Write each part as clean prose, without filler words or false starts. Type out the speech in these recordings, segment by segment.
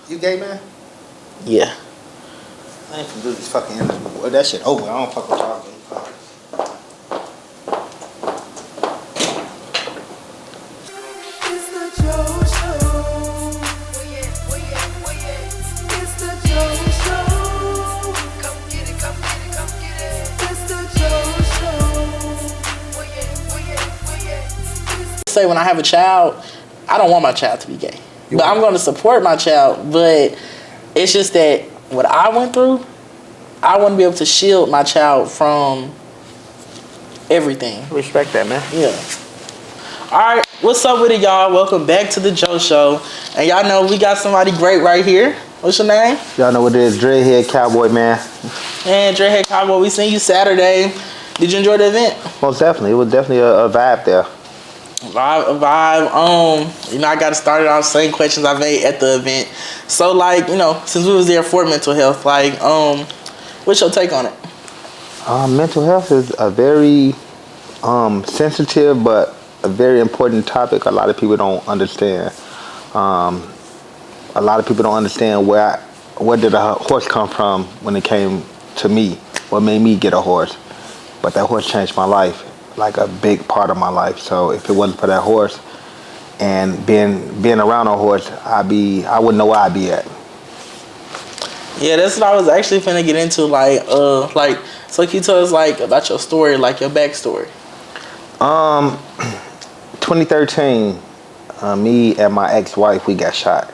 You gay, man? Yeah. I ain't finna do this fucking interview. Well, that shit over. I don't fuck with y'all gay fuckers. It's the JoShow. It's the JoShow. Come get it, come get it, come get it. It's the JoShow. Say when I have a child, I don't want my child to be gay. But I'm going to support my child. But it's just that what I went through, I want to be able to shield my child from everything. Respect that, man. Yeah. All right, what's up with it, y'all? Welcome back to the JoShow. And y'all know we got somebody great right here. What's your name? Y'all know what it is. Dreadhead, Cowboy, man. And Dreadhead Cowboy, we seen you Saturday. Did you enjoy the event? Most definitely. It was definitely a vibe there. Vibe. You know, I got to start it off same questions I made at the event. So, like, you know, since we was there for mental health, like, what's your take on it? Mental health is a very sensitive but a very important topic. A lot of people don't understand. A lot of people don't understand where did a horse come from when it came to me. What made me get a horse? But that horse changed my life, like a big part of my life. So if it wasn't for that horse and being around a horse, I wouldn't know where I'd be at. Yeah, that's what I was actually finna get into. So can you tell us like about your story, like your backstory? 2013, me and my ex-wife, we got shot.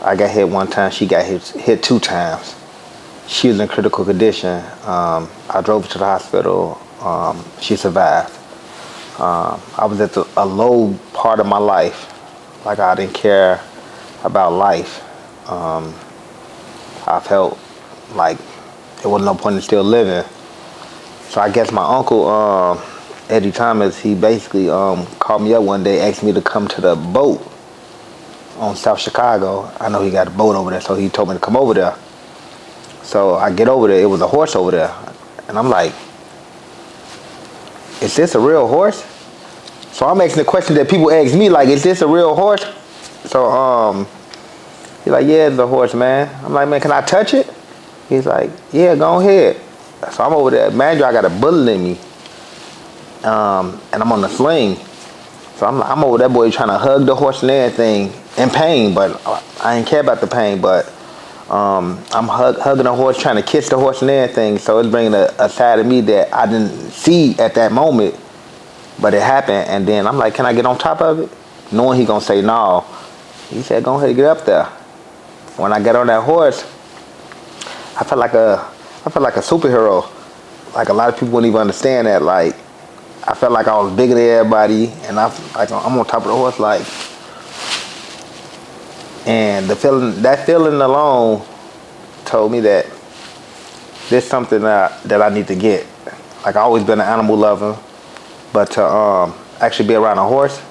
I got hit one time. She got hit 2 times. She was in critical condition. I drove her to the hospital. She survived. I was at a low part of my life. Like I didn't care about life. I felt like there was no point in still living. So I guess my uncle, Eddie Thomas, he basically called me up one day, asked me to come to the boat on South Chicago. I know he got a boat over there, so he told me to come over there. So I get over there, it was a horse over there. And I'm like, is this a real horse? So I'm asking the question that people ask me, like, is this a real horse? So he's like, yeah, it's a horse, man. I'm like, man, can I touch it? He's like, yeah, go ahead. So I'm over there. Man, I got a bullet in me. And I'm on the sling. So I'm over that boy trying to hug the horse and everything in pain, but I ain't care about the pain, but I'm hugging the horse, trying to kiss the horse and everything. So it's bringing a side of me that I didn't see at that moment, but it happened. And then I'm like, can I get on top of it? Knowing he gonna say no. He said, go ahead and get up there. When I got on that horse, I felt like a superhero. Like a lot of people wouldn't even understand that. Like I felt like I was bigger than everybody, and I'm on top of the horse, like. And that feeling alone told me that there's something that I need to get. Like I always been an animal lover, but to actually be around a horse,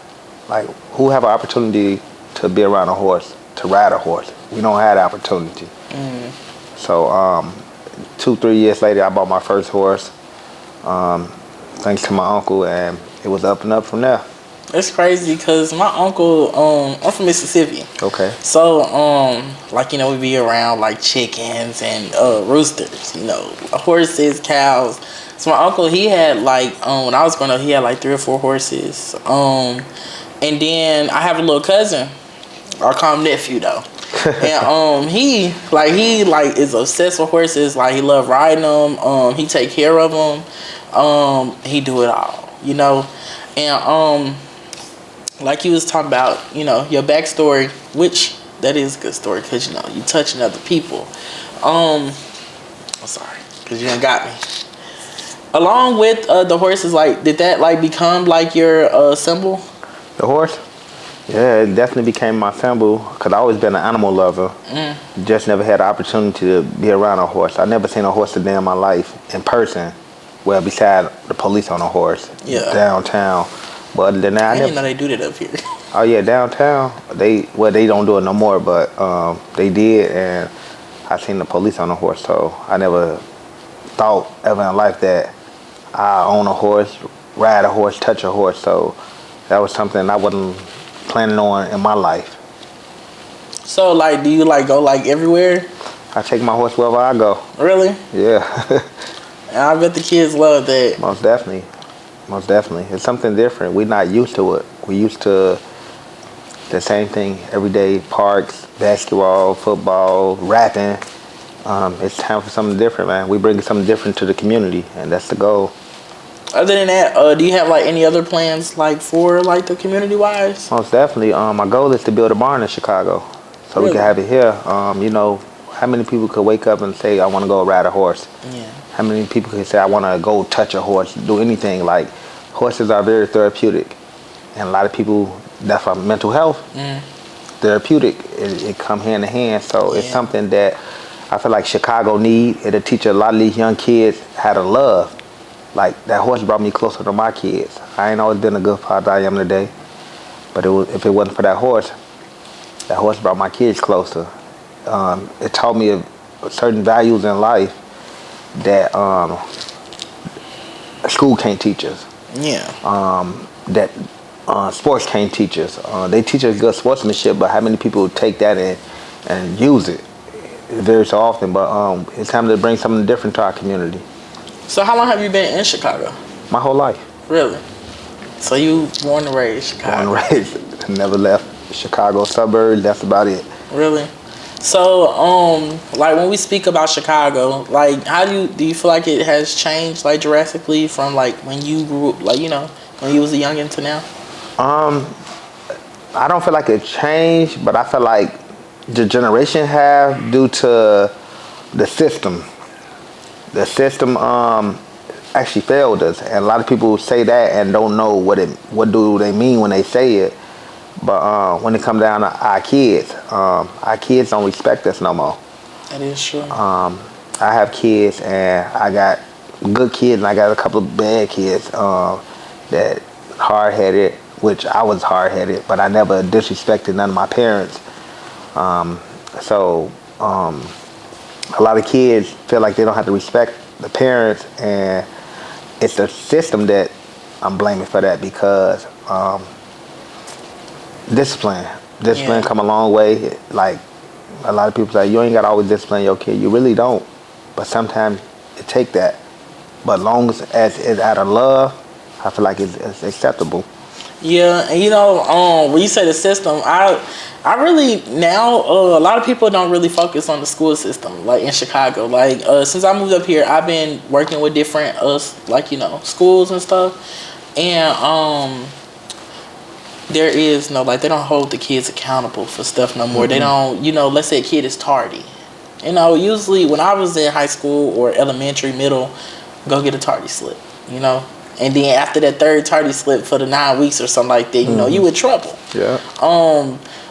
like who have an opportunity to be around a horse, to ride a horse? We don't have the opportunity. Mm. So 2-3 years later, I bought my first horse, thanks to my uncle, and it was up and up from there. It's crazy because my uncle, I'm from Mississippi. Okay. So, like, you know, we be around like chickens and roosters, you know, horses, cows. So my uncle, he had like, when I was growing up, he had like 3 or 4 horses. And then I have a little cousin. I call him nephew though. And he is obsessed with horses. Like he love riding them. He take care of them. He do it all, you know. And like you was talking about, you know, your backstory, which that is a good story because, you know, you touching other people. I'm sorry, because you ain't got me. Along with the horses, like, did that, like, become, like, your symbol? The horse? Yeah, it definitely became my symbol because I always been an animal lover. Just never had the opportunity to be around a horse. I never seen a horse a day in my life in person. Well, beside the police on a horse. Yeah. Downtown. But other than that, I didn't know they do that up here. Oh yeah, downtown. They don't do it no more, but they did, and I seen the police on a horse. So I never thought ever in life that I own a horse, ride a horse, touch a horse. So that was something I wasn't planning on in my life. So, like, do you, like, go, like, everywhere? I take my horse wherever I go. Really? Yeah. And I bet the kids love that. Most definitely. Most definitely. It's something different. We're not used to it. We're used to the same thing every day. Parks, basketball, football, rapping. It's time for something different, man. We bring something different to the community, and that's the goal. Other than that, do you have, like, any other plans, like, for, like, the community-wise? Most definitely. My goal is to build a barn in Chicago so we can have it here. You know, how many people could wake up and say, I want to go ride a horse? Yeah. How many people could say, I want to go touch a horse, do anything? Like, horses are very therapeutic. And a lot of people, that's why mental health, therapeutic, it come hand in hand. So it's something that I feel like Chicago need. It'll teach a lot of these young kids how to love. Like, that horse brought me closer to my kids. I ain't always been a good father I am today. But if it wasn't for that horse brought my kids closer. It taught me certain values in life that school can't teach us. Yeah. That sports can't teach us. They teach us good sportsmanship, but how many people take that and use it very so often? But it's time to bring something different to our community. So how long have you been in Chicago? My whole life. Really? So you born and raised Chicago? Born and raised. Never left Chicago suburbs. That's about it. Really? So, like, when we speak about Chicago, like, how do you feel like it has changed, like, drastically from, like, when you grew up, like, you know, when you was a youngin' to now? I don't feel like it changed, but I feel like the generation have due to the system. The system actually failed us, and a lot of people say that and don't know what do they mean when they say it. But when it comes down to our kids don't respect us no more. That is true. I have kids, and I got good kids, and I got a couple of bad kids that hard-headed, which I was hard-headed, but I never disrespected none of my parents. So a lot of kids feel like they don't have to respect the parents, and it's the system that I'm blaming for that, because discipline come a long way. Like, a lot of people say, you ain't got to always discipline your kid. You really don't, but sometimes it take that. But long as it's out of love, I feel like it's acceptable. Yeah, and you know, when you say the system, I really now a lot of people don't really focus on the school system, like in Chicago. Like since I moved up here, I've been working with different like, you know, schools and stuff, and there is no, like, they don't hold the kids accountable for stuff no more. They don't, you know, let's say a kid is tardy. You know, usually when I was in high school or elementary, middle, go get a tardy slip, you know. And then after that third tardy slip for the 9 weeks or something like that, you know, you in trouble. Yeah.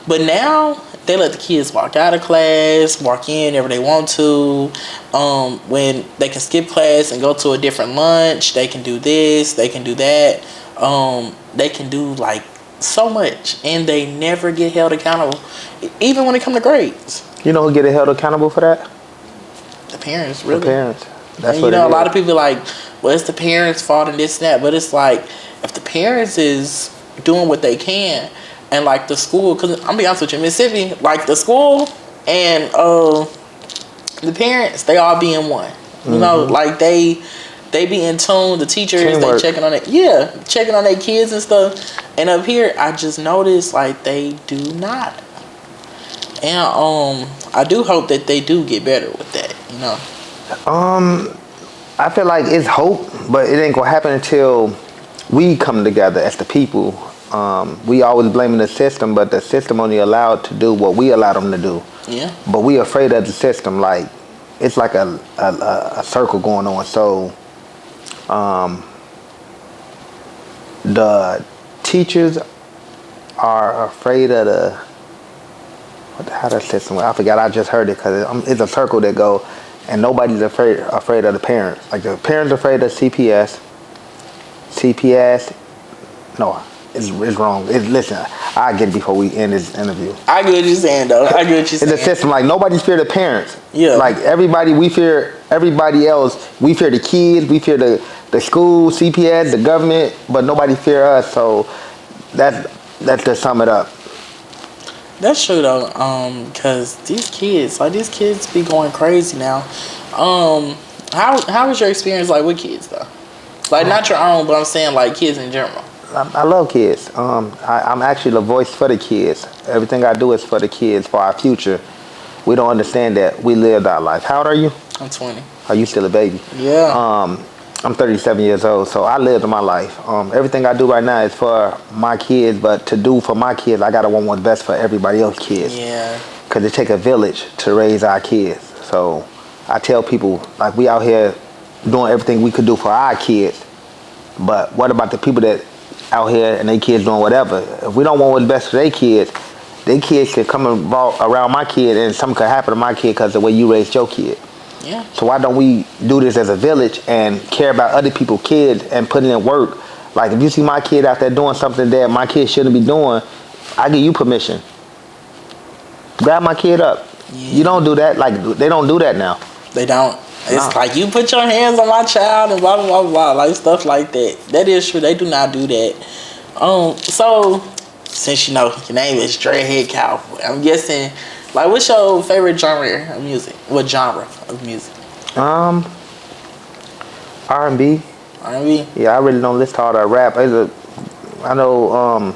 But now they let the kids walk out of class, walk in whenever they want to. When they can skip class and go to a different lunch, they can do this, they can do that. They can do, like, so much, and they never get held accountable, even when it comes to grades. You know who get held accountable for that? The parents, really. The parents. That's and what you know, it a lot is. of people like, well, it's the parents' fault and this and that, but it's like, if the parents is doing what they can, and like the school, because I'm gonna be honest with you, Mississippi, like the school and the parents, they all be in one. You know, like they be in tune. The teachers, Teamwork. they checking on it. Yeah, checking on their kids and stuff. And up here, I just noticed, like, they do not. And I do hope that they do get better with that, you know. I feel like it's hope, but it ain't gonna happen until we come together as the people. We always blaming the system, but the system only allowed to do what we allow them to do. Yeah. But we afraid of the system. Like, it's like a circle going on. So the teachers are afraid of how the system. I forgot. I just heard it because it's a circle that go, and nobody's afraid of the parents. Like, the parents are afraid of CPS. No, it's wrong. Listen, I get it before we end this interview. I get what you're saying, though. I get what you're saying. It's a system. Like, nobody's fear the parents. Yeah. Like, everybody, we fear everybody else. We fear the kids. We fear the school, CPS, the government, but nobody fear us. So that's to sum it up. That's true though. Cause these kids be going crazy now. How was your experience like with kids though? Like not your own, but I'm saying like kids in general. I love kids. I'm actually the voice for the kids. Everything I do is for the kids, for our future. We don't understand that we lived our life. How old are you? I'm 20. Are you still a baby? Yeah. I'm 37 years old, so I lived my life. Everything I do right now is for my kids, but to do for my kids, I gotta want what's best for everybody else's kids. Yeah. Cause it take a village to raise our kids. So I tell people like we out here doing everything we could do for our kids, but what about the people that out here and their kids doing whatever? If we don't want what's best for their kids could come around my kid and something could happen to my kid because of the way you raised your kid. Yeah. So why don't we do this as a village and care about other people's kids and put in work? Like if you see my kid out there doing something that my kid shouldn't be doing, I give you permission. Grab my kid up. Yeah. You don't do that. Like they don't do that now. They don't. It's like you put your hands on my child and blah blah blah blah, like stuff like that. That is true. They do not do that. So since you know your name is Dreadhead Cowboy, I'm guessing like what's your favorite genre of music? What genre of music? R&B. R&B. Yeah, I really don't listen to all that rap. I know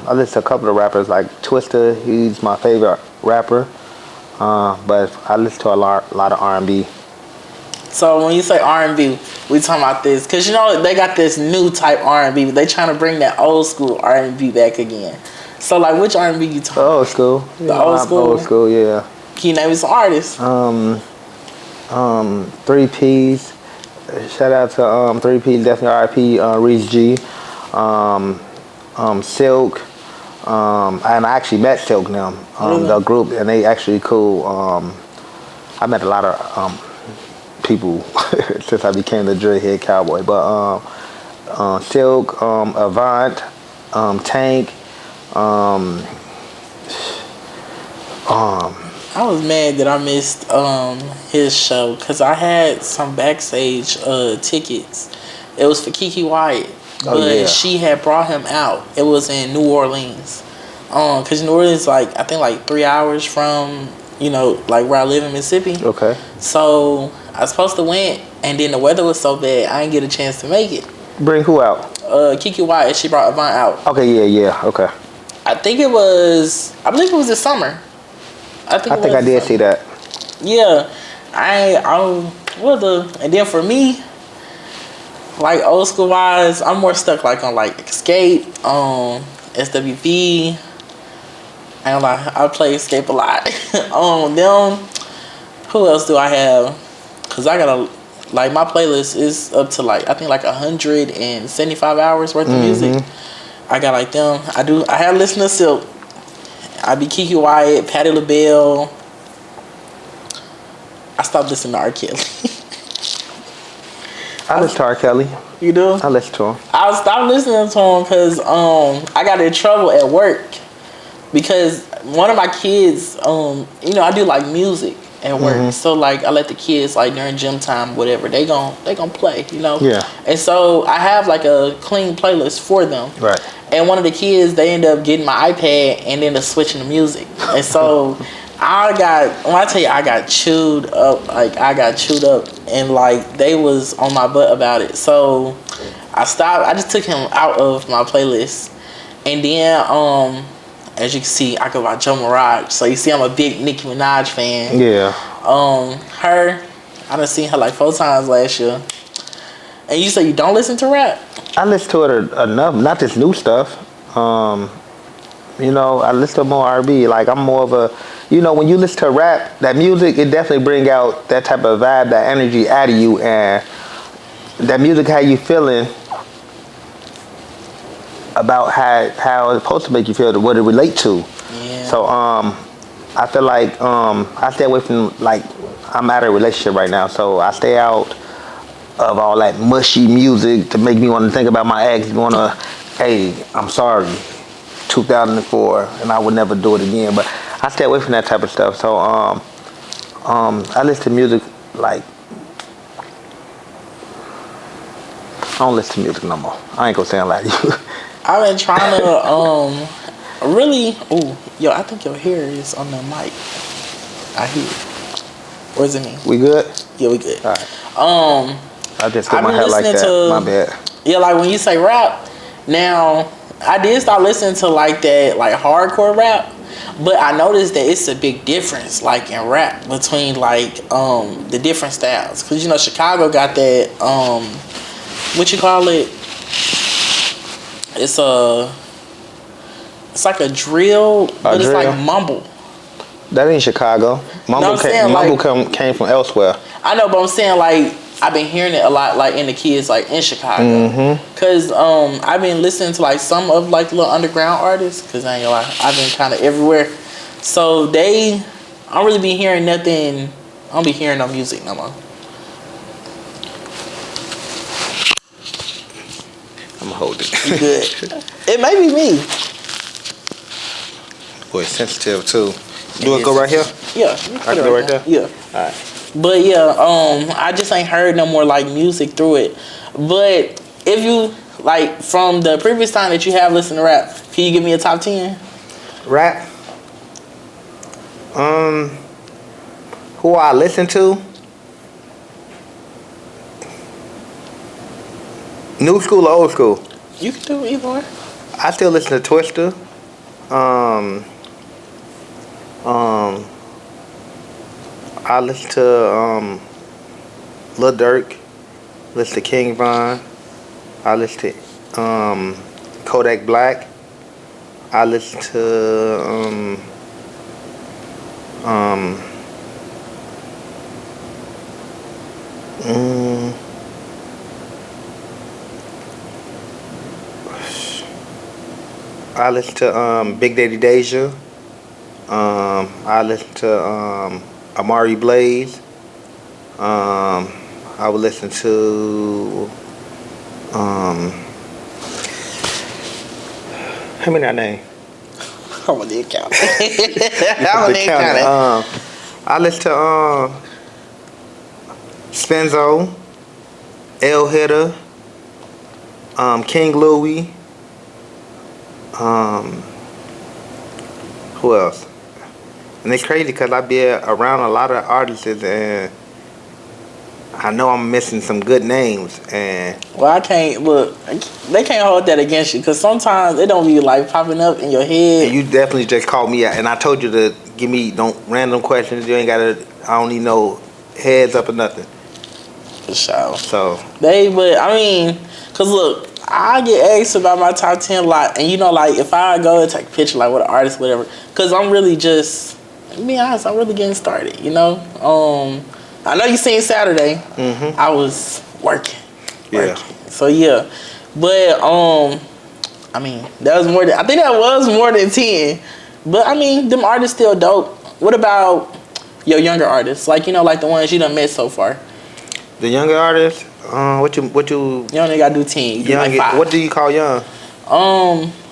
I listen to a couple of rappers like Twista. He's my favorite rapper. But I listen to a lot of R&B. So when you say R&B, we talking about this because you know they got this new type R&B, but they trying to bring that old school R&B back again. So like, which R&B you talking? The old school. The old school. Old school, yeah. Can you name some artists? 3 Ps. Shout out to 3 Ps. Definitely R.I.P. Reese G. Silk. And I actually met Silk now. Really? The group, and they actually cool. I met a lot of people since I became the Dreadhead Cowboy. But Silk, Avant, Tank. I was mad that I missed his show because I had some backstage tickets. It was for Kiki Wyatt, but she had brought him out. It was in New Orleans, because New Orleans like I think like 3 hours from like where I live in Mississippi. Okay. So I was supposed to went, and then the weather was so bad I didn't get a chance to make it. Bring who out? Kiki Wyatt. She brought Avant out. Okay, yeah, okay. I believe it was this summer. I think I did see that. Yeah, and then for me, like old school wise, I'm more stuck like on like Escape, SWV. And like I play Escape a lot. Them. Who else do I have? Cause I got like my playlist is up to like I think like 175 hours worth of music. I got like them. I have listened to Silk. I be Kiki Wyatt, Patti LaBelle. I stopped listening to R. Kelly. I listen to R. Kelly. You do? I listen to him. I stopped listening to him because I got in trouble at work because one of my kids, I do like music at work. So like I let the kids like during gym time, whatever, they gon' play, Yeah. And so I have like a clean playlist for them. Right. And one of the kids, they ended up getting my iPad and then switching to music. And so I got chewed up, and like they was on my butt about it. So I stopped. I just took him out of my playlist. And then as you can see, I go by Joe Mirage. So you see I'm a big Nicki Minaj fan. Yeah. Her, I done seen her like 4 times last year. And you say you don't listen to rap? I listen to it enough, not this new stuff. I listen to more R&B. Like I'm more of a, when you listen to rap, that music, it definitely bring out that type of vibe, that energy out of you, and that music how you feeling about how it's supposed to make you feel, what it relate to. Yeah. So I feel like I stay away from like I'm out of a relationship right now, so I stay out of all that mushy music to make me want to think about my ex. Hey, I'm sorry, 2004, and I would never do it again. But I stay away from that type of stuff. So I listen to music like I don't listen to music no more. I ain't gonna sound like you. I've been trying to really. Ooh, Yo, I think your hair is on the mic. I hear it. Or is it me? We good? Yeah, we good. All right. I just I've get my been hair like listening that. to- My bad. Yeah, like when you say rap, now I did start listening to like that, like hardcore rap, but I noticed that it's a big difference, like in rap, between like the different styles. Cause you know Chicago got that what you call it? It's like a drill, but it's drill? like mumble. That ain't Chicago. Mumble, I'm saying, came from elsewhere. I know, but I'm saying like I've been hearing it a lot, like in the kids, like in Chicago. Cause I've been listening to like some of like little underground artists. Cause I ain't gonna lie, I've been kind of everywhere. So I don't really be hearing nothing. I don't be hearing no music no more. I'm gonna hold it. You good? It may be me. Boy, sensitive too. Do it go right here? Yeah, I can go right there? Yeah. All right. But yeah, I just ain't heard no more like music through it. But if you like from the previous time that you have listened to rap, can you give me a top 10? Rap. Who I listen to? New school or old school? You can do either one. I still listen to Twister. I listen to Lil Durk. Listen to King Von. I listen to Kodak Black. I listen to I listen to Big Daddy Deja. I listen to Amari Blaze. I would listen to how many I name? I'm gonna need count. I'm gonna need count. I listen to Spenzo, L Hitter, King Louie. Who else? And it's crazy because I be around a lot of artists and I know I'm missing some good names. And Well, I can't look. They can't hold that against you because sometimes it don't be like popping up in your head. you definitely just called me out, and I told you to give me random questions. You ain't gotta. I don't need no heads up or nothing. For sure. So But I mean, cause look, I get asked about my top 10 a lot, and you know, like if I go and take a picture, like with an artist, whatever, cause I'm really just, to be honest, I'm really getting started. You know, I know you seen Saturday. I was working. Yeah. So yeah, but I mean, that was more than, I think that was more than 10. But I mean, them artists still dope. What about your younger artists? Like, you know, like the ones you done met so far. the younger artists, what you You only gotta do 10. You do young? like 5. What do you call young?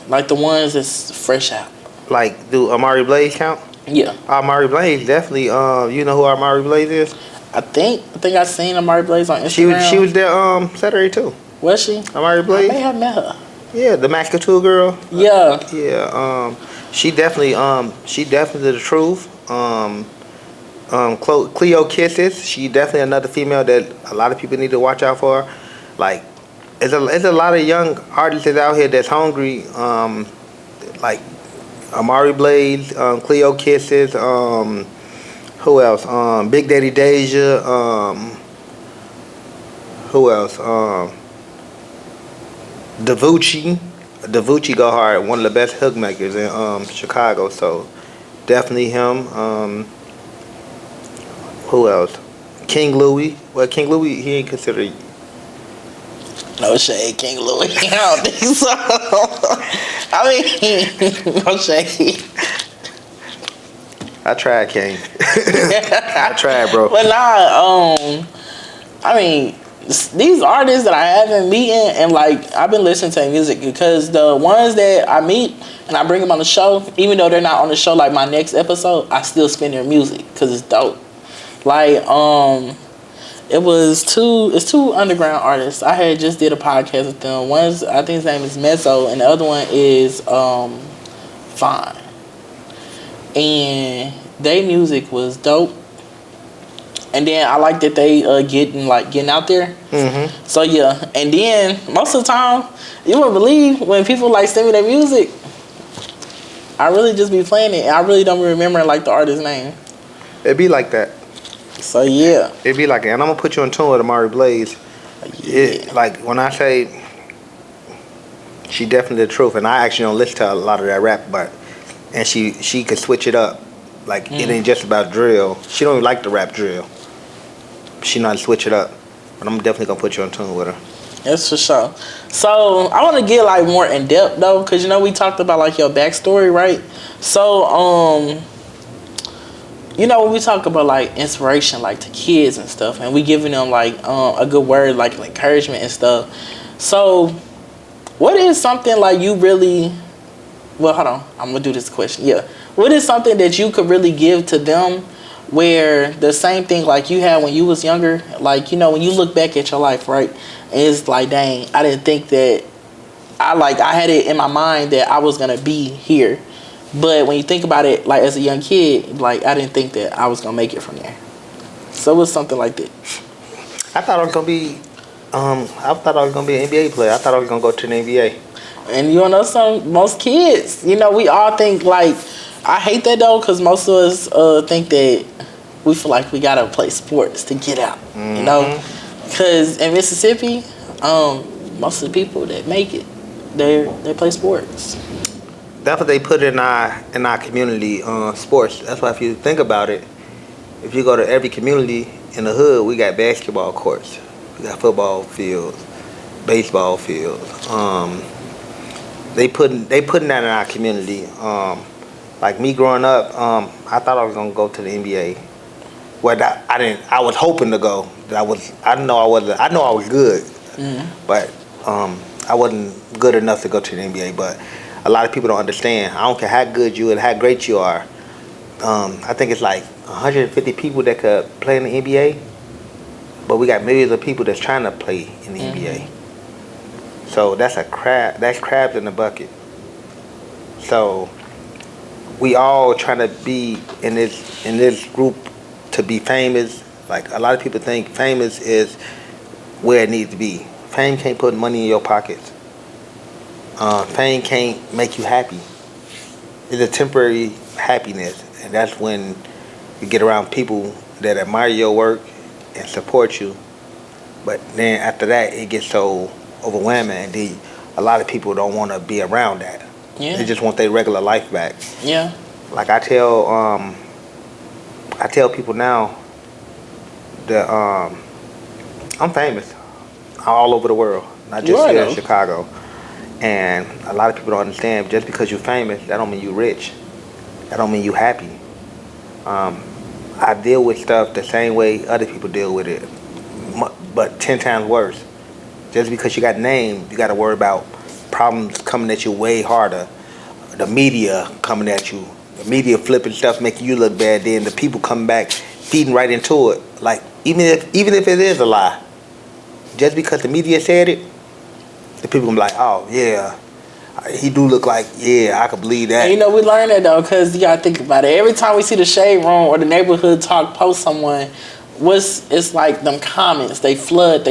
Like the ones that's fresh out. Like, do Amari Blaze count? Yeah. Amari Blaze definitely. You know who Amari Blaze is? I think I seen Amari Blaze on Instagram. She was there Saturday too. Was she? Amari I Blaze. may have met her. Yeah, the Max Couture girl. Yeah. Yeah. She definitely the truth. Cleo Kisses. She definitely another female that a lot of people need to watch out for. Like, it's a lot of young artists out here that's hungry. Like Amari Blaze, Cleo Kisses. Who else? Big Daddy Deja. Who else? Davucci. Davucci go hard. One of the best hook makers in Chicago. So definitely him. Who else? King Louie. Well, King Louie, he ain't considered. No shade, King Louis. I don't think so. I mean, no shade. I tried, King. I tried, bro. But nah, I mean, these artists that I haven't meeting and like I've been listening to their music because the ones that I meet and I bring them on the show, even though they're not on the show like my next episode, I still spin their music because it's dope. Like it's two underground artists. I had just did a podcast with them. One's, I think his name is Mezzo, and the other one is Fine. and their music was dope. And then I like that they getting out there. Mm-hmm. So yeah, and then most of the time, you wouldn't believe when people like send me their music. I really just be playing it, and I really don't be remembering like the artist's name. It be like that. So yeah, It be like that. And I'm gonna put you in tune with Amari Blaze. yeah. Like when I say she definitely the truth, and I actually don't listen to a lot of that rap, and she could switch it up. Like it ain't just about drill. She don't even like the rap drill. She know how to switch it up. But I'm definitely gonna put you in tune with her. That's for sure. So I want to get like more in depth though, cause you know we talked about like your backstory, right? So you know when we talk about like inspiration, like to kids and stuff, and we giving them like a good word, like encouragement and stuff. So what is something like you really? Well, hold on. I'm gonna do this question. Yeah. What is something that you could really give to them? Where the same thing like you had when you was younger, like, you know, when you look back at your life, right, and it's like, dang, I didn't think that I had it in my mind that I was gonna be here, but when you think about it, like as a young kid, like I didn't think that I was gonna make it from there. So it was something like that. I thought I was gonna be an NBA player. I thought I was gonna go to the NBA. And you know, most kids, you know, we all think like, I hate that though, because most of us think that we feel like we gotta play sports to get out, you know? Because in Mississippi, most of the people that make it, they play sports. That's what they put in our community, sports. That's why if you think about it, if you go to every community in the hood, we got basketball courts, we got football fields, baseball fields. They putting that in our community. Like me growing up, I thought I was gonna go to the NBA. Well, I didn't. I was hoping to go. I know I wasn't. I know I was good, but I wasn't good enough to go to the NBA. But a lot of people don't understand. I don't care how good you and how great you are. I think it's like 150 people that could play in the NBA, but we got millions of people that's trying to play in the NBA. So that's crabs in the bucket. So we all trying to be in this group to be famous. Like a lot of people think famous is where it needs to be. Fame can't put money in your pockets. Fame can't make you happy. It's a temporary happiness, and that's when you get around people that admire your work and support you. But then after that, it gets so overwhelming, and a lot of people don't want to be around that. Yeah. They just want their regular life back. Yeah. Like I tell people now that I'm famous all over the world, not just here in Chicago. And a lot of people don't understand, just because you're famous, that don't mean you're rich. That don't mean you're happy. I deal with stuff the same way other people deal with it, but 10 times worse. Just because you got named, you got to worry about problems coming at you way harder. The media coming at you. The media flipping stuff, making you look bad. Then the people come back, feeding right into it. Like even if it is a lie, just because the media said it, the people gonna be like, oh yeah, he do look like, yeah, I could believe that. And you know, we learned that though, because you gotta think about it. Every time we see the Shade Room or the Neighborhood Talk post someone, it's like them comments, they flood.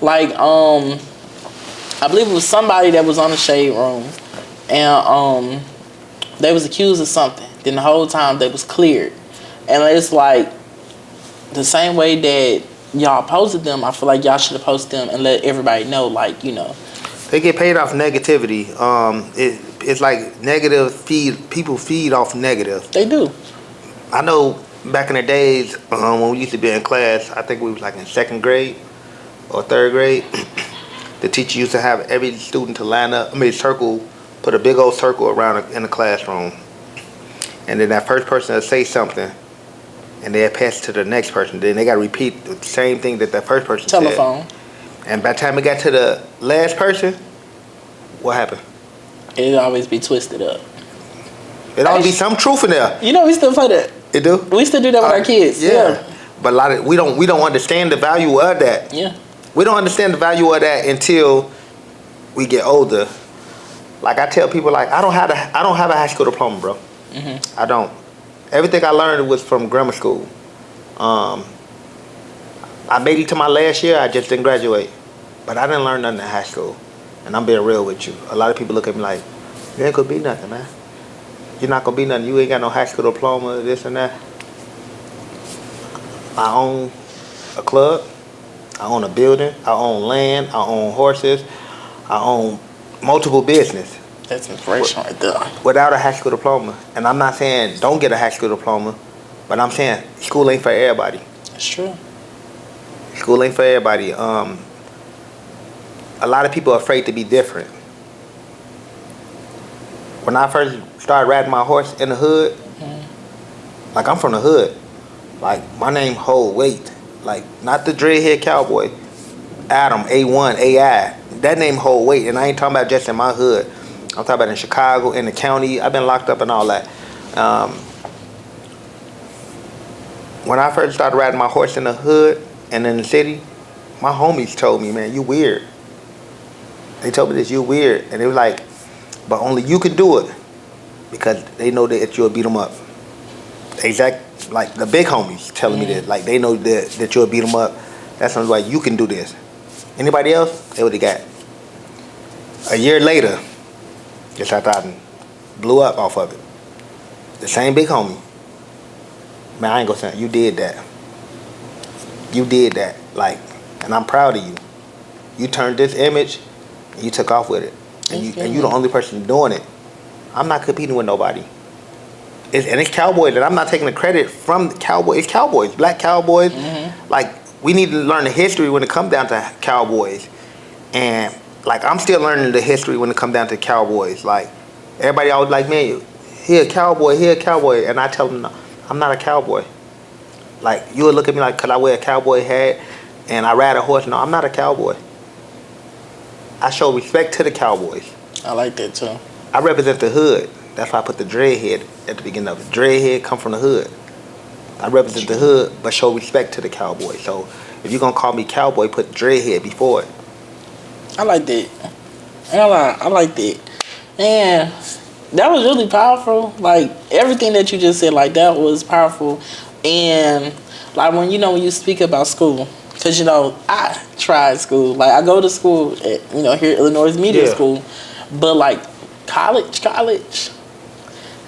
Like, I believe it was somebody that was on the Shade Room, and they was accused of something. Then the whole time they was cleared, and it's like the same way that y'all posted them. I feel like y'all should have posted them and let everybody know, like, you know. They get paid off negativity. It's like negative feed. People feed off negative. They do. I know back in the days when we used to be in class, I think we was like in 2nd grade or 3rd grade. The teacher used to have every student to line up. Circle, put a big old circle around in the classroom, and then that first person would say something, and they'd pass it to the next person. Then they got to repeat the same thing that first person said. Telephone. And by the time it got to the last person, what happened? It'd always be twisted up. It always be some truth in there. You know, we still play that. It do? We still do that with our kids. Yeah. But we don't understand the value of that. Yeah. We don't understand the value of that until we get older. Like I tell people, like I don't have a high school diploma, bro. I don't. Everything I learned was from grammar school. I made it to my last year. I just didn't graduate, but I didn't learn nothing in high school. And I'm being real with you. A lot of people look at me like, you ain't gonna be nothing, man. You're not gonna be nothing. You ain't got no high school diploma, this and that. I own a club. I own a building. I own land. I own horses. I own multiple business. That's inspiration right there. Without a high school diploma. And I'm not saying don't get a high school diploma, but I'm saying school ain't for everybody. That's true. School ain't for everybody. A lot of people are afraid to be different. When I first started riding my horse in the hood, like I'm from the hood, like my name hold weight. Like not the Dreadhead Cowboy, Adam, A1, AI. That name hold weight, and I ain't talking about just in my hood. I'm talking about in Chicago, in the county. I've been locked up and all that. When I first started riding my horse in the hood and in the city, my homies told me, man, you weird. They told me this, you weird. And they were like, but only you can do it because they know that you'll beat them up. Like the big homies telling me that, like they know that you'll beat them up. That's why you can do this. Anybody else, they would have got. A year later, just after I blew up off of it, the same big homie, man, I ain't gonna say you did that. You did that, like, and I'm proud of you. You turned this image, and you took off with it, and you the only person doing it. I'm not competing with nobody. It's Cowboys, and I'm not taking the credit from the Cowboys. It's Cowboys, black Cowboys. Like, we need to learn the history when it comes down to Cowboys. And, like, I'm still learning the history when it comes down to Cowboys. Like, everybody always like, man, he a Cowboy. And I tell them, no, I'm not a Cowboy. Like, you would look at me like, because I wear a Cowboy hat and I ride a horse. No, I'm not a Cowboy. I show respect to the Cowboys. I like that, too. I represent the hood. That's why I put the Dreadhead at the beginning of it. Dreadhead come from the hood. I represent the hood, but show respect to the Cowboy. So if you're going to call me Cowboy, put Dreadhead before it. I like that. I like that. And that was really powerful. Like, everything that you just said, like, that was powerful. And, like, when you speak about school, because, I tried school. Like, I go to school at, here at Illinois Media School. But, like, college,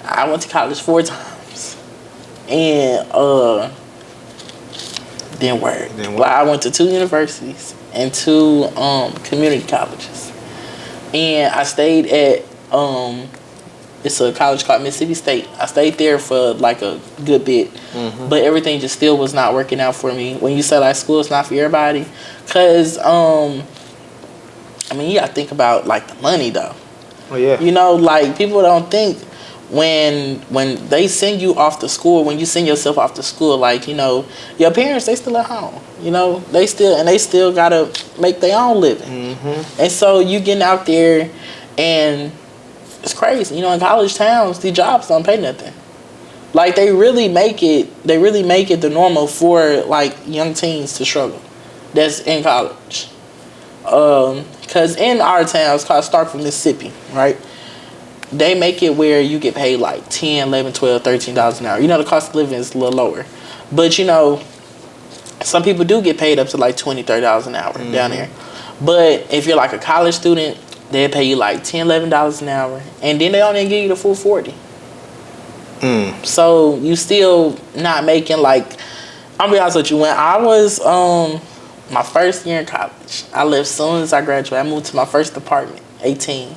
I went to college 4 times. And, didn't work. Like, I went to 2 universities and 2 community colleges. And I stayed at, it's a college called Mississippi State. I stayed there for like a good bit. But everything just still was not working out for me. When you say like school is not for everybody. Because, you gotta think about like the money though. Oh, yeah. Like people don't think when they send you off to school, when you send yourself off to school, like, your parents, they still at home. They still gotta make their own living. And so you getting out there and it's crazy. In college towns, these jobs don't pay nothing. Like they really make it the normal for like young teens to struggle. That's in college. Cause in our town, it's called Starkville, Mississippi, right? They make it where you get paid like $10, $11, $12, $13 an hour. The cost of living is a little lower. But some people do get paid up to like $20, $30 an hour down there. But if you're like a college student, they'll pay you like $10, $11 an hour. And then they only give you the full 40. So you still not making like, I'll be honest with you, when I was my first year in college, I left as soon as I graduated. I moved to my first apartment, 18.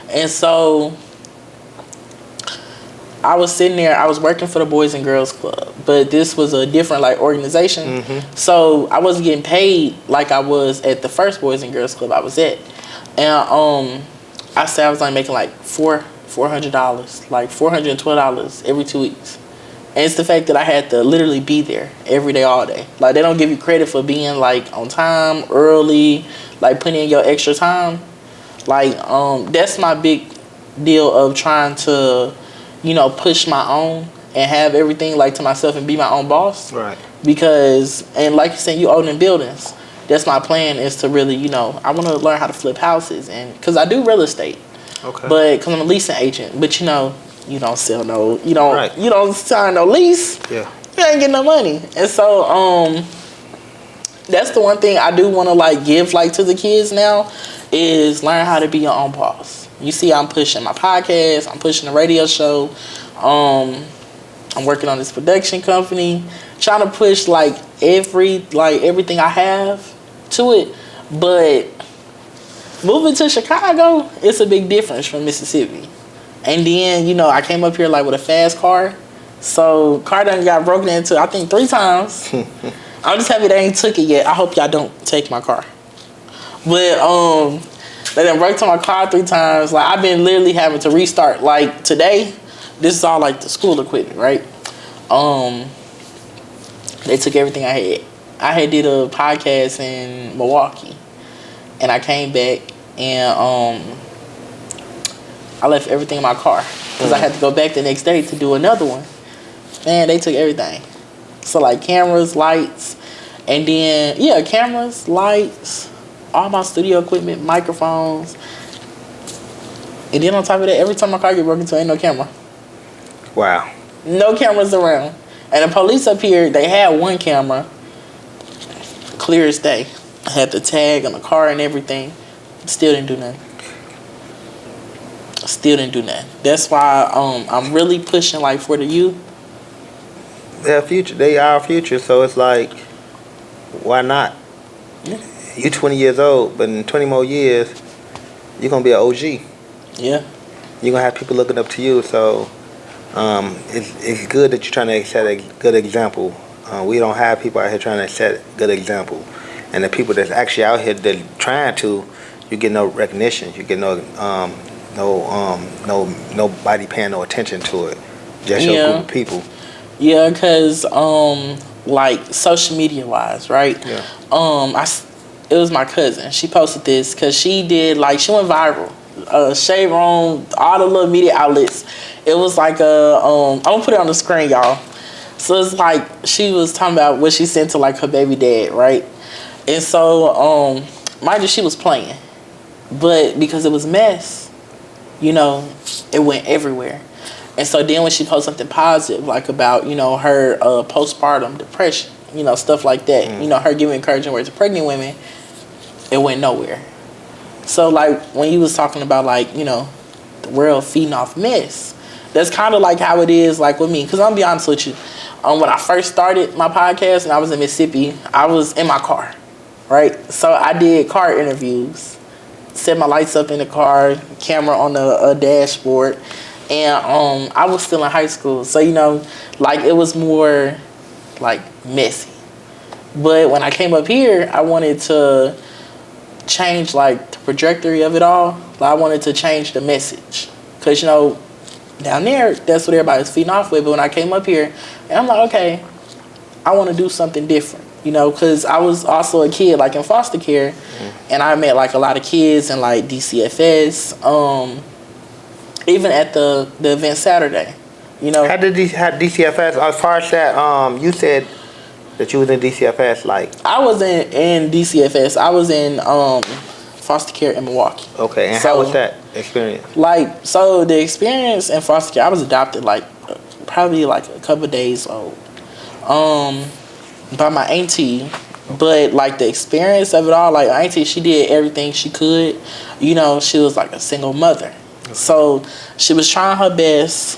And so I was sitting there, I was working for the Boys and Girls Club, but this was a different like organization. So I wasn't getting paid like I was at the first Boys and Girls Club I was at. And I said I was like making like $400, like $412 every 2 weeks. And it's the fact that I had to literally be there every day, all day. Like, they don't give you credit for being, like, on time, early, like, putting in your extra time. Like, that's my big deal of trying to, push my own and have everything, like, to myself and be my own boss. Right. Because, and like you said, you own in buildings. That's my plan is to really, I want to learn how to flip houses. And because I do real estate. Okay. But, because I'm a leasing agent. But, you don't sell no, you don't, Right. you don't sign no lease. Yeah. You ain't getting no money. And so, that's the one thing I do want to like give like to the kids now is learn how to be your own boss. You see, I'm pushing my podcast, I'm pushing the radio show, I'm working on this production company, trying to push like everything I have to it. But moving to Chicago, it's a big difference from Mississippi. And then, you know, I came up here like with a fast car. So car done got broken into, I think 3 times. I'm just happy they ain't took it yet. I hope y'all don't take my car. But they done broke to my car 3 times. Like I've been literally having to restart. Like today, this is all like the school equipment, right? They took everything I had. I had did a podcast in Milwaukee, and I came back and I left everything in my car because I had to go back the next day to do another one. Man, they took everything. So like cameras, lights, and then cameras, lights, all my studio equipment, microphones, and then on top of that, every time my car get broken into, ain't no camera. Wow. No cameras around. And the police up here, they had one camera, clear as day. I had the tag on the car and everything. Still didn't do nothing. That's why I'm really pushing like for the youth. Their future, they are our future, so it's like, why not? Yeah. You 20 years old, but in 20 more years, you're gonna be an OG. Yeah. You're gonna have people looking up to you, so it's good that you're trying to set a good example. We don't have people out here trying to set a good example, and the people that's actually out here that trying to, you get no recognition. You get nobody paying no attention to it. Just your group of people. Yeah, because like social media wise, right? Yeah. It was my cousin. She posted this because she did she went viral. Shade Room, all the little media outlets. It was like I'm gonna put it on the screen, y'all. So it's like she was talking about what she sent to like her baby dad, right? And so mind you, she was playing, but because it was mess, you know, it went everywhere. And so then when she posted something positive, like about, you know, her postpartum depression, you know, stuff like that, you know, her giving encouraging words to pregnant women, it went nowhere. So, like, when you was talking about, like, you know, the world feeding off mess, that's kind of like how it is, like, with me. Because I'm going to be honest with you. When I first started my podcast and I was in Mississippi, I was in my car, right? So, I did car interviews, set my lights up in the car, camera on the dashboard. And I was still in high school. So, you know, like, it was more, like, messy. But when I came up here, I wanted to change, like, the trajectory of it all. Like, I wanted to change the message. Because, you know, down there, that's what everybody's feeding off with. But when I came up here, and I'm like, okay, I want to do something different. You know, because I was also a kid, like, in foster care. And I met, like, a lot of kids in, like, DCFS. Even at the event Saturday, you know. How did DCFS, as far as that, you said that you was in DCFS, like? I was in DCFS. I was in foster care in Milwaukee. Okay, and how was that experience? Like, so the experience in foster care, I was adopted like probably like a couple of days old by my auntie. But like the experience of it all, like my auntie, she did everything she could. You know, she was like a single mother. So she was trying her best.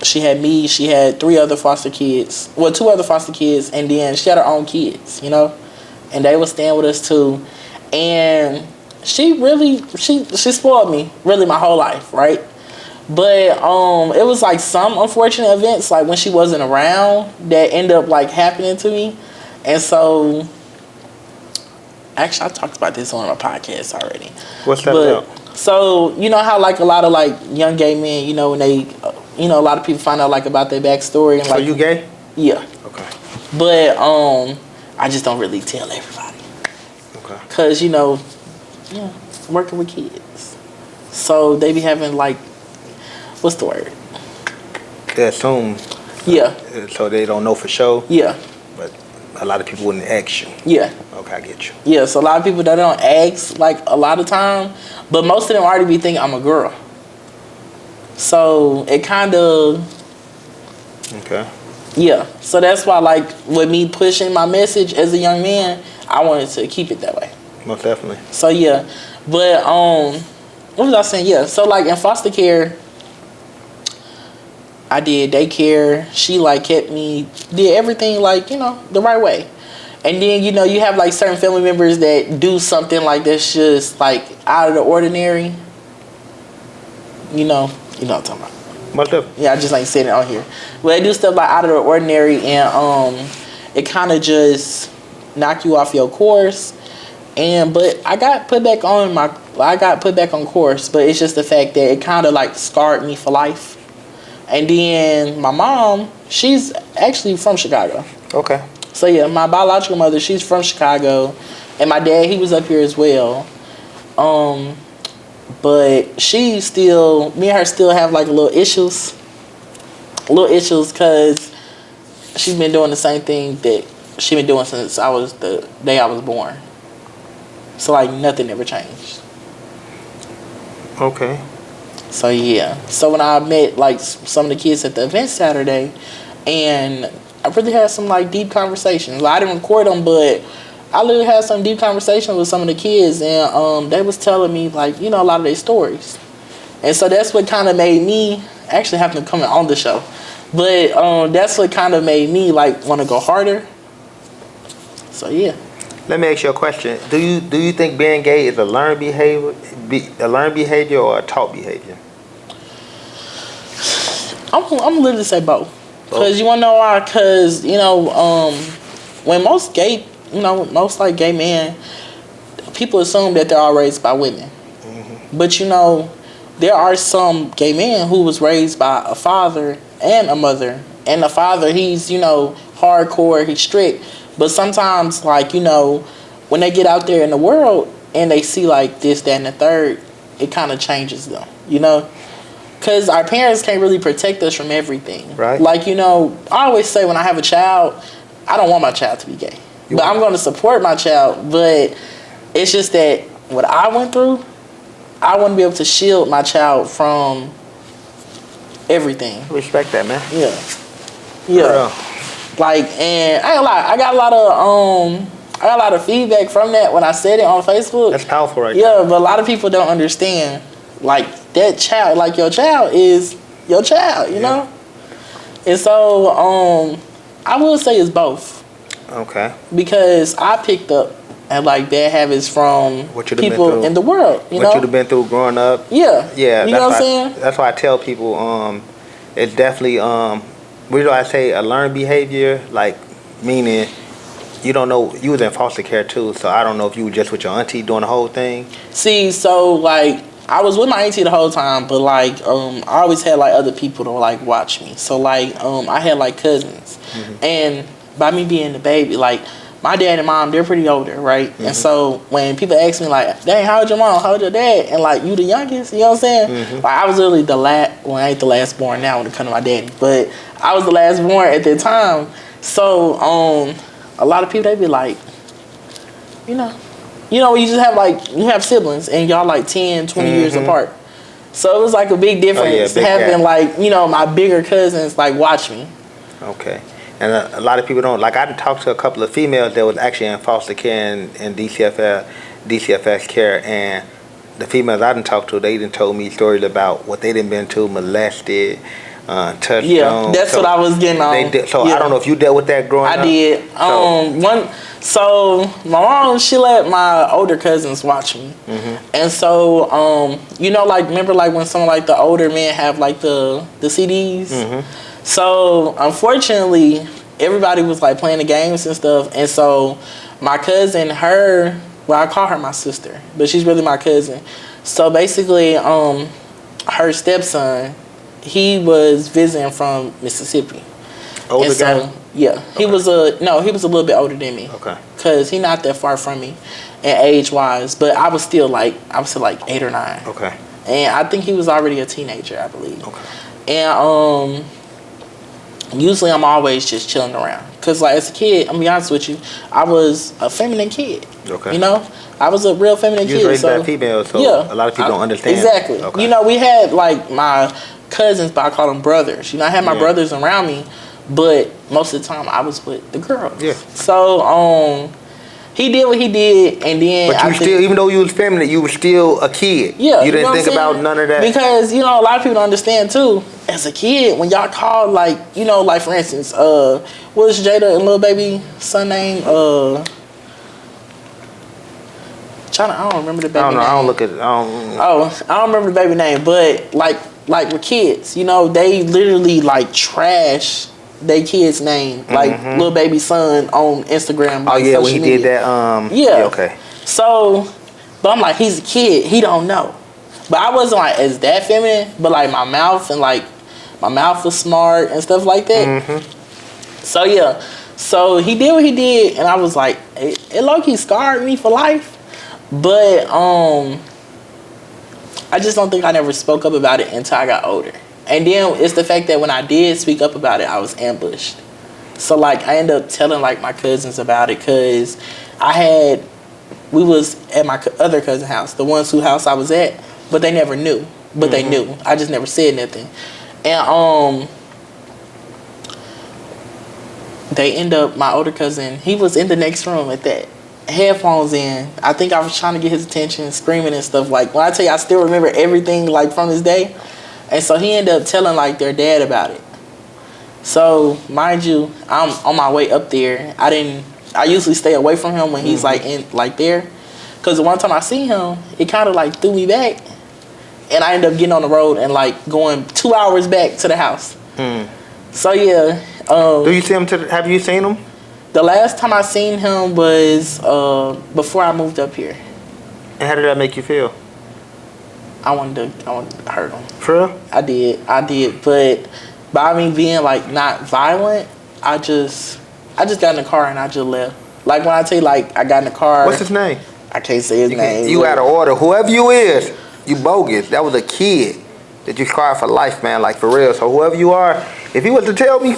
She had me, she had 3 other foster kids. Well, 2 other foster kids, and then she had her own kids, you know? And they were staying with us too. And she really, she spoiled me, really my whole life, right? But it was like some unfortunate events, like when she wasn't around, that ended up like happening to me. And so, actually I talked about this on my podcast already. What's that about? So, you know how like a lot of like young gay men, you know, when they, you know, a lot of people find out like about their backstory. And, so like, you gay? Yeah. Okay. But I just don't really tell everybody. Okay. Cause you know, I'm working with kids, so they be having like, what's the word? They assume. Yeah. So they don't know for sure. Yeah. But a lot of people wouldn't ask you. Yeah. Okay, I get you. Yeah. So a lot of people that don't ask like a lot of time, but most of them already be thinking I'm a girl. So it kind of. Okay. Yeah. So that's why, like, with me pushing my message as a young man, I wanted to keep it that way. Most definitely. So yeah, but what was I saying? Yeah. So like in foster care, I did daycare. She like kept me, did everything like, you know, the right way. And then, you know, you have like certain family members that do something like that's just like out of the ordinary. You know what I'm talking about. Most definitely. Yeah, I just ain't saying it on here. But they do stuff like out of the ordinary, and it kind of just knock you off your course. But I got put back on course. But it's just the fact that it kind of like scarred me for life. And then my mom, she's actually from Chicago. Okay. So yeah, my biological mother, she's from Chicago, and my dad, he was up here as well. But me and her still have like little issues, because she's been doing the same thing that she been doing since the day I was born. So like nothing ever changed. Okay. So yeah. So when I met like some of the kids at the event Saturday, and I really had some like deep conversations. Like, I didn't record them, but I literally had some deep conversations with some of the kids, and they was telling me like, you know, a lot of their stories. And so that's what kind of made me actually have to come on the show. But that's what kind of made me like want to go harder. So yeah. Let me ask you a question. Do you think being gay is a learned behavior, or a taught behavior? I'm literally say both. Because you want to know why? Because, you know, when most gay men, people assume that they're all raised by women. Mm-hmm. But, you know, there are some gay men who was raised by a father and a mother. And the father, he's, you know, hardcore, he's strict. But sometimes, like, you know, when they get out there in the world and they see, like, this, that, and the third, it kind of changes them, you know? Because our parents can't really protect us from everything. Right. Like, you know, I always say when I have a child, I don't want my child to be gay. But I'm going to support my child. But it's just that what I went through, I want to be able to shield my child from everything. Respect that, man. Yeah. Yeah. Like, and I got a lot of feedback from that when I said it on Facebook. That's powerful, right? Yeah, but a lot of people don't understand. Like, that child, like, your child is your child, you know? And so, I will say it's both. Okay. Because I picked up and like bad habits from people in the world. You know what you'd have been through growing up. Yeah. Yeah. You know what I'm saying? That's why I tell people, it's definitely what do I say? A learned behavior, like meaning you don't know. You was in foster care too, so I don't know if you were just with your auntie doing the whole thing. See, so like I was with my auntie the whole time, but like I always had like other people to like watch me. So like I had like cousins, and by me being the baby, like my dad and mom, they're pretty older, right? And so when people ask me like, "Dang, how old your mom? How old your dad?" and like you the youngest, you know what I'm saying? Like I was literally the last. Well, I ain't the last born now when it comes to my daddy, but I was the last born at that time. So a lot of people they be like, you know, you just have like you have siblings and y'all like 10, 20 years apart. So it was like a big difference having like my bigger cousins like watch me. Okay. And a lot of people don't, like I talked to a couple of females that was actually in foster care and DCFS care, and the females I done talked to, they done told me stories about what they done been to, molested, touched on. That's what I was getting on. I don't know if you dealt with that growing up. I did. So my mom, she let my older cousins watch me, and so like remember like when some like the older men have like the CDs. So unfortunately, everybody was like playing the games and stuff, and so my cousin, I call her my sister, but she's really my cousin. So basically, her stepson, he was visiting from Mississippi. Older guy? Yeah, he was a little bit older than me. Okay. Cause he not that far from me, and age wise, but I was still like 8 or 9. Okay. And I think he was already a teenager, I believe. Okay. And usually I'm always just chilling around. Cause like as a kid, I'm gonna be honest with you, I was a feminine kid. Okay. You know, I was a real feminine You kid. was raised So by a female, so yeah, a lot of people don't understand. Exactly. Okay. You know, we had like my cousins, but I call them brothers. You know, I had my brothers around me, but most of the time I was with the girls. Yeah. So he did what he did, and then But you still, even though you was feminine, you was still a kid. Yeah, You didn't know think what I'm about saying? none of that. Because, you know, a lot of people don't understand too. As a kid, when y'all called, like, you know, like for instance, what's Jada and Lil Baby son name? I don't remember the baby name. I don't look at it. I don't remember the baby name, but like with kids, you know, they literally like trash they kid's name, like Lil Baby son on Instagram. Like, when he media. did that. Yeah. Okay. So, but I'm like, he's a kid. He don't know. But I wasn't like as that feminine. But like my mouth was smart and stuff like that. So yeah. So he did what he did, and I was like, it low-key scarred me for life. But I just don't think I never spoke up about it until I got older. And then it's the fact that when I did speak up about it, I was ambushed. So like I ended up telling like my cousins about it, because we was at my other cousin's house, the ones whose house I was at, but they never knew. But they knew. I just never said nothing. And they end up, my older cousin, he was in the next room at that. Headphones in. I think I was trying to get his attention, screaming and stuff. Like, when I tell you I still remember everything like from this day. And so he ended up telling like their dad about it. So, mind you, I'm on my way up there. I usually stay away from him when he's like in like there. Cause the one time I see him, it kind of like threw me back. And I ended up getting on the road and like going 2 hours back to the house. So yeah. Do you see him? Have you seen him? The last time I seen him was before I moved up here. And how did that make you feel? I wanted to hurt him. For real? I did. But by me being like not violent, I just got in the car and I just left. Like when I tell you like I got in the car. What's his name? I can't say his name. You out of order. Whoever you is, you bogus. That was a kid that you scarred for life, man. Like for real. So whoever you are, if he was to tell me.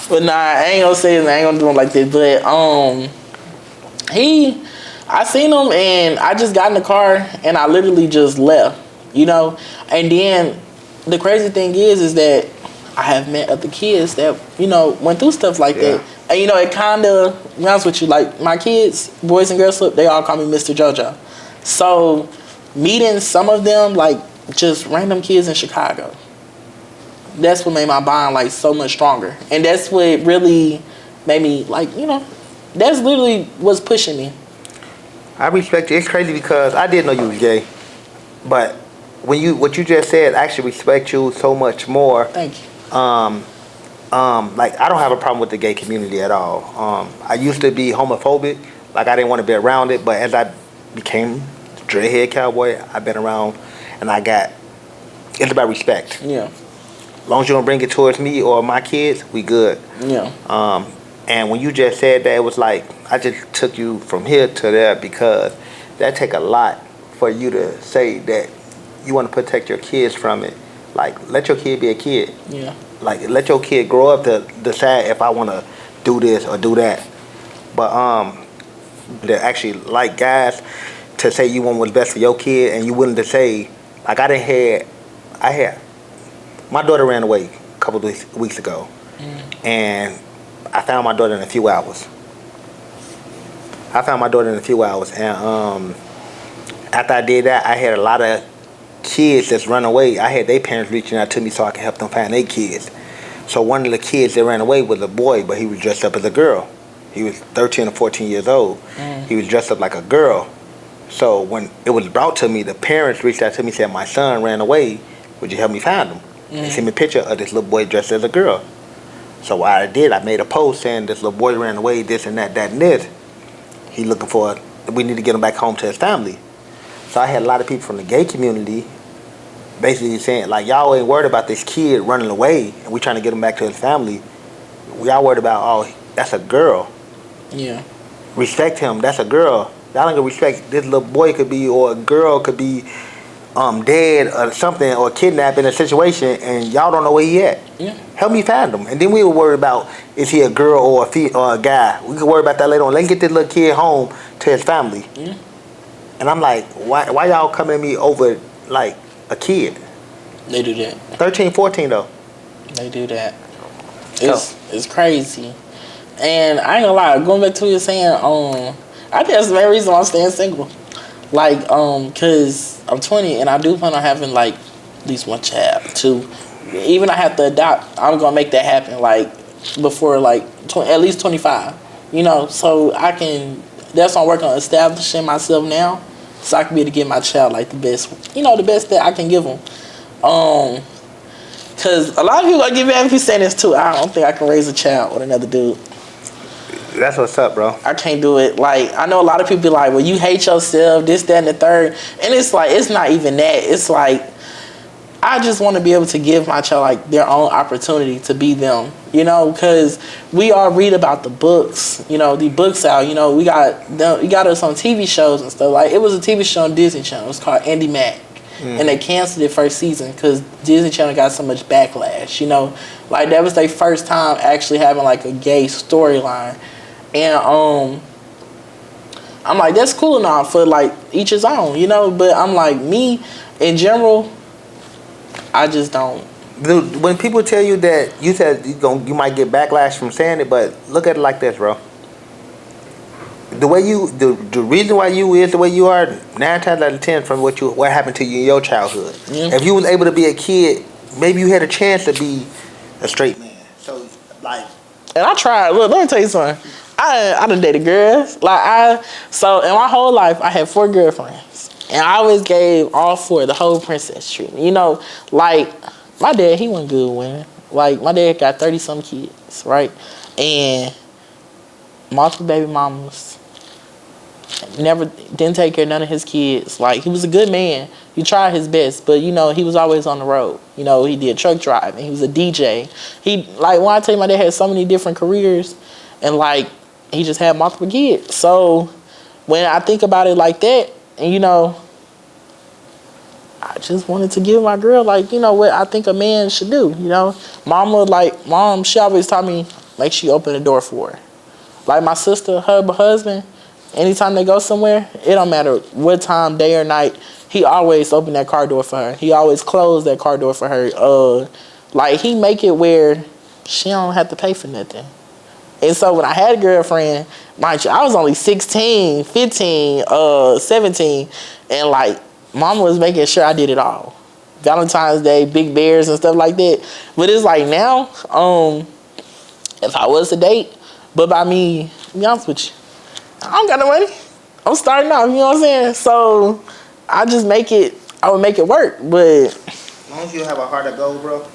But nah, I ain't gonna say his name. I ain't gonna do him like this. But I seen him and I just got in the car and I literally just left, you know. And then the crazy thing is that I have met other kids that, you know, went through stuff like that. And you know, it kind of, to be honest with you, like my kids, boys and girls club, they all call me Mr. JoJo. So meeting some of them, like just random kids in Chicago, that's what made my bond like so much stronger. And that's what really made me like, you know, that's literally what's pushing me. I respect you. It's crazy because I didn't know you was gay, but what you just said, I actually respect you so much more. Thank you. Like I don't have a problem with the gay community at all. I used to be homophobic, like I didn't want to be around it, but as I became Dreadhead Cowboy, I've been around, and it's about respect. Yeah. As long as you don't bring it towards me or my kids, we good. Yeah. And when you just said that, it was like I just took you from here to there, because that take a lot for you to say that you want to protect your kids from it. Like, let your kid be a kid. Yeah. Like, let your kid grow up to decide if I want to do this or do that. But to actually like guys to say you want what's best for your kid, and you willing to say, like I had my daughter ran away a couple of weeks ago, and I found my daughter in a few hours. And after I did that, I had a lot of kids that's run away. I had their parents reaching out to me so I could help them find their kids. So one of the kids that ran away was a boy, but he was dressed up as a girl. He was 13 or 14 years old. He was dressed up like a girl. So when it was brought to me, the parents reached out to me and said, my son ran away. Would you help me find him? They sent me a picture of this little boy dressed as a girl. So what I did, I made a post saying this little boy ran away, this and that and this. He looking for, we need to get him back home to his family. So I had a lot of people from the gay community basically saying, like, y'all ain't worried about this kid running away and we trying to get him back to his family. Y'all worried about, oh, that's a girl. Yeah. Respect him, that's a girl. Y'all ain't gonna respect this little boy could be, or a girl could be dead or something or kidnapped in a situation and y'all don't know where he at. Yeah. Help me find him. And then we were worried about is he a girl or or a guy. We could worry about that later on. Let's get this little kid home to his family. Yeah. And I'm like, why y'all coming at me over like a kid? They do that. 13, 14 though. They do that. It's crazy. And I ain't gonna lie, going back to what you're saying, I think that's the main reason why I'm staying single. Like, cause I'm 20 and I do plan on having like at least one child, two. Even I have to adopt, I'm gonna make that happen like before like at least 25. You know, so I can. That's why I'm working on establishing myself now, so I can be able to give my child like the best, the best that I can give them. Cause a lot of people are giving me saying this too. I don't think I can raise a child with another dude. That's what's up, bro. I can't do it. Like, I know a lot of people be like, well, you hate yourself, this, that, and the third. And it's like, it's not even that. It's like, I just want to be able to give my child like their own opportunity to be them, because we all read about the books, the books out, we got us on TV shows and stuff. Like, it was a TV show on Disney Channel. It was called Andy Mack. And they canceled it first season because Disney Channel got so much backlash, Like, that was their first time actually having, like, a gay storyline. And, I'm like, that's cool and all for, like, each his own, But I'm like, me, in general, I just don't. Dude, when people tell you that, you said you might get backlash from saying it, but look at it like this, bro. The reason why you is the way you are 9 times out of 10 from what happened to you in your childhood. Yeah. If you was able to be a kid, maybe you had a chance to be a straight man. So like, and I tried. Look, let me tell you something. I done dated girls. So in my whole life I had 4 girlfriends, and I always gave all 4 the whole princess treatment. Like my dad, he wasn't good with women. Like my dad got 30-some kids, right, and multiple baby mamas. Never didn't take care of none of his kids. Like, he was a good man. He tried his best, but he was always on the road. He did truck driving. He was a DJ. When I tell you, my dad had so many different careers, and like he just had multiple kids. So when I think about it like that, and I just wanted to give my girl what I think a man should do. Mom, she always taught me make sure you open the door for her. Like my sister, her husband, anytime they go somewhere, it don't matter what time, day or night, he always open that car door for her. He always close that car door for her. He make it where she don't have to pay for nothing. And so when I had a girlfriend, mind you, I was only 16, 15, 17, and mama was making sure I did it all. Valentine's Day, big bears and stuff like that. But it's like now, if I was to date, but by me, to be honest with you, I don't got no money. I'm starting off, you know what I'm saying? So I would make it work, but as long as you have a heart of gold, bro,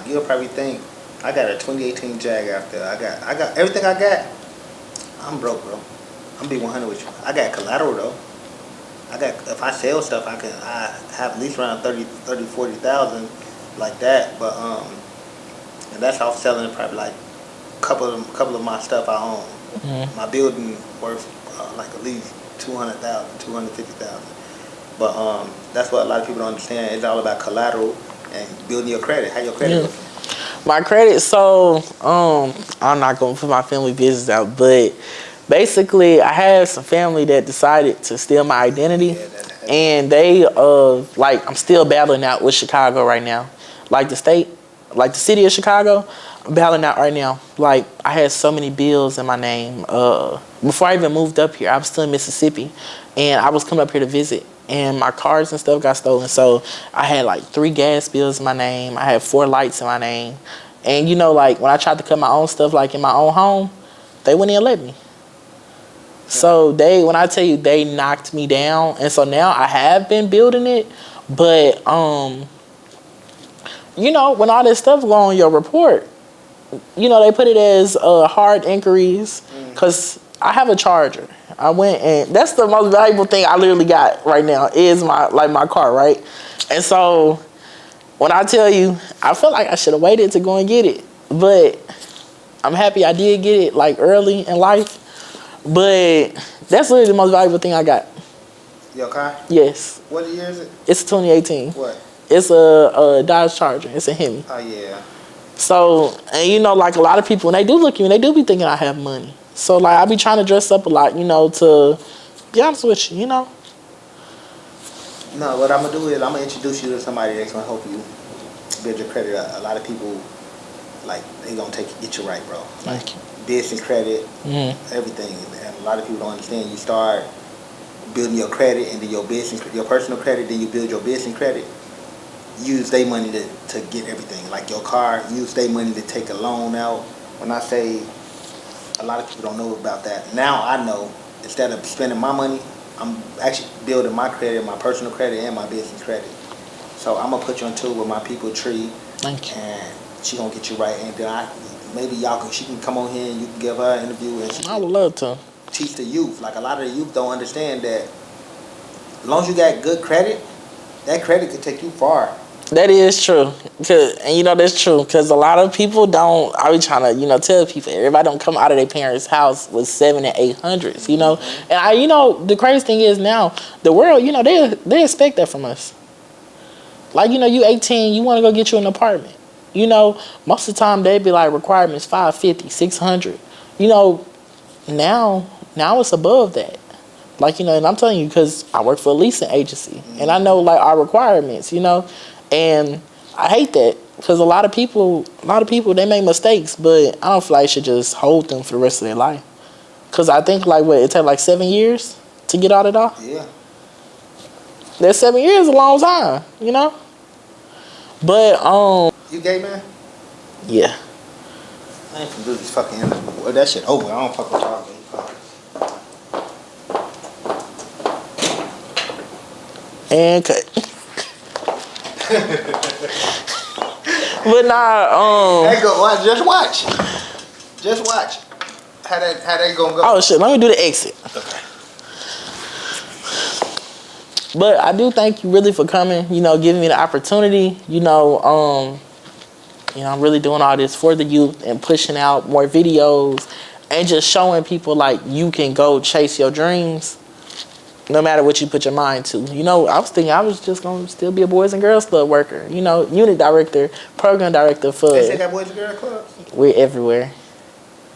you'll probably think, I got a 2018 Jag out there. I got everything I got. I'm broke, bro. I'm be 100 with you. I got collateral though. If I sell stuff, I have at least around 40,000 like that. But and that's off selling probably like couple of my stuff I own. Mm-hmm. My building worth at least 200,000, 250,000. But that's what a lot of people don't understand. It's all about collateral and building your credit. How your credit looking? My credit, so I'm not gonna put my family business out, but basically I had some family that decided to steal my identity, and they I'm still battling out with Chicago right now. The city of Chicago, I'm battling out right now. I had so many bills in my name. Before I even moved up here, I was still in Mississippi, and I was coming up here to visit, and my cars and stuff got stolen. So I had 3 gas bills in my name. I had 4 lights in my name. And when I tried to cut my own stuff in my own home, they wouldn't even let me. So when I tell you, they knocked me down. And so now I have been building it, but when all this stuff go on your report, they put it as hard inquiries, because I have a charger. I went, and that's the most valuable thing I literally got right now is my car, right? And so when I tell you, I feel like I should have waited to go and get it, but I'm happy I did get it early in life. But that's literally the most valuable thing I got. Your car? Yes. What year is it? It's 2018. What? It's a Dodge Charger. It's a Hemi. Oh yeah. So, and you know, like a lot of people, when they do look at me, they do be thinking I have money. So, like, I be trying to dress up a lot, you know, to be honest with you, you know. No, what I'm gonna do is I'm gonna introduce you to somebody that's gonna help you build your credit up. A lot of people, like, they gonna get you right, bro. Thank you. Business credit, everything. And a lot of people don't understand. You start building your credit, and then your personal credit, then you build your business credit. Use their money to get everything. Like your car, use their money to take a loan out. When I say, a lot of people don't know about that. Now I know. Instead of spending my money, I'm actually building my credit, my personal credit, and my business credit. So I'm gonna put you on tour with my people, Tree. Thank you. And she gonna get you right. And then she can come on here and you can give her an interview and I would love to teach the youth. Like a lot of the youth don't understand that as long as you got good credit, that credit could take you far. That is true, and you know that's true because a lot of people don't. I be trying to, tell people everybody don't come out of their parents' house with 700s and 800s, And the crazy thing is now the world, they expect that from us. Like you 18, you want to go get you an apartment. Most of the time they be like requirements 550, 600. Now it's above that. Like and I'm telling you because I work for a leasing agency and I know like our requirements, And I hate that because a lot of people they make mistakes, but I don't feel like I should just hold them for the rest of their life. Because I think it take like 7 years to get out of it all. Yeah. That 7 years is a long time, But You gay, man? Yeah. I ain't gonna do this fucking interview. Well, that shit over. I don't fuck with y'all, man. And cut. But nah, Hey, go just watch. Just watch. How that gonna go? Oh shit, let me do the exit. Okay. But I do thank you really for coming, giving me the opportunity. I'm really doing all this for the youth and pushing out more videos and just showing people like you can go chase your dreams no matter what you put your mind to. I was thinking I was just going to still be a Boys and Girls Club worker, unit director, program director for... They still got Boys and Girls Clubs? We're everywhere.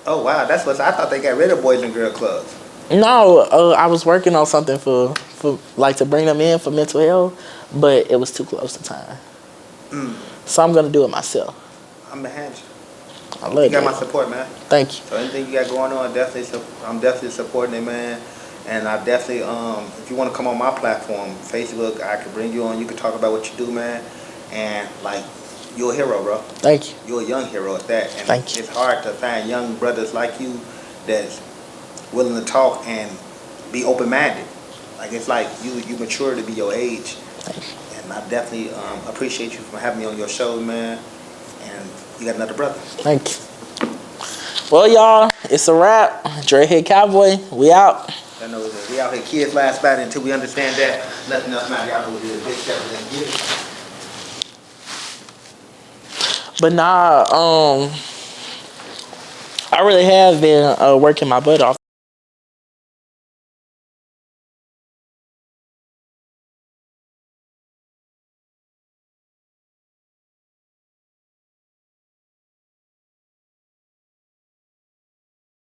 Oh, wow. That's what I thought they got rid of Boys and Girls Clubs. No, I was working on something for like to bring them in for mental health, but it was too close to time. So I'm going to do it myself. I'm behind you. I love you. got that. my support, man. Thank you. So anything you got going on, I'm definitely supporting it, man. And I definitely, if you want to come on my platform, Facebook, I can bring you on. You can talk about what you do, man. And like, you're a hero, bro. Thank you. You're a young hero at that. And Thank you. It's hard to find young brothers like you that's willing to talk and be open-minded. Like it's like you mature to be your age. Thank you. And I definitely appreciate you for having me on your show, man. And you got another brother. Thank you. Well, y'all, it's a wrap. Dreadhead Cowboy, we out. I know that we out here kids last night until we understand that nothing else matters. Y'all know what it is. Big step and get it. But nah, I really have been working my butt off.